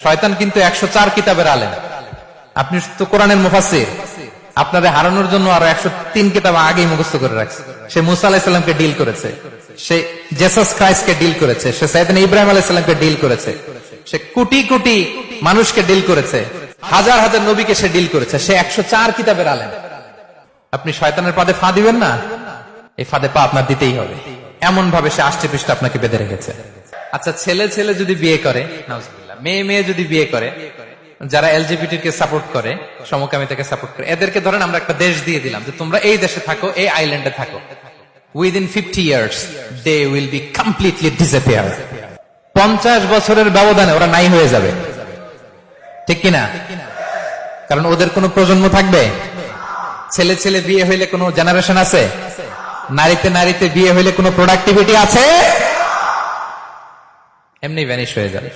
শয়তান কিন্তু 104 কিতাবের আলেম। আপনি তো কোরআনের মুফাসসির, আপনাদের হারানোর জন্য আরো 103 কিতাব আগেই মুখস্থ করে রাখছে। সে মুসা আলাইহিস সালামকে ডিল করেছে, সে জেসাস ক্রাইস্টকে ডিল করেছে, সে সাইয়েদনা ইব্রাহিম আলাইহিস সালামকে ডিল করেছে, সে কোটি কোটি মানুষকে ডিল করেছে, হাজার হাজার নবীকে সে ডিল করেছে। সে 104 কিতাবের আলেম। আপনি শয়তানের পাদে ফা দিবেন না, এই ফাঁদে পা আপনার দিতেই হবে। এমন ভাবে সে আষ্টে পৃষ্ঠে আপনাকে বেঁধে রেখেছে। আচ্ছা, ছেলে ছেলে যদি বিয়ে করে, নাউজুবিল্লাহ, মেয়ে মেয়ে যদি বিয়ে করে, যারা এলজিবিটি কে সাপোর্ট করে, সমকামিতাকে সাপোর্ট করে, এদেরকে ধরেন আমরা একটা দেশ দিয়ে দিলাম যে তোমরা এই দেশে থাকো, এই আইল্যান্ডে থাকো, within 50 years they will be completely disappear. 50 বছরের ব্যবধানে ওরা নাই হয়ে যাবে, ঠিক কিনা? কারণ ওদের কোনো প্রজন্ম থাকবে? ছেলে ছেলে বিয়ে হইলে কোনো জেনারেশন আছে? নারীতে নারীতে বিয়ে হইলে কোনো প্রোডাক্টিভিটি আছে? এমনি ভ্যানিশ হয়ে যাবে।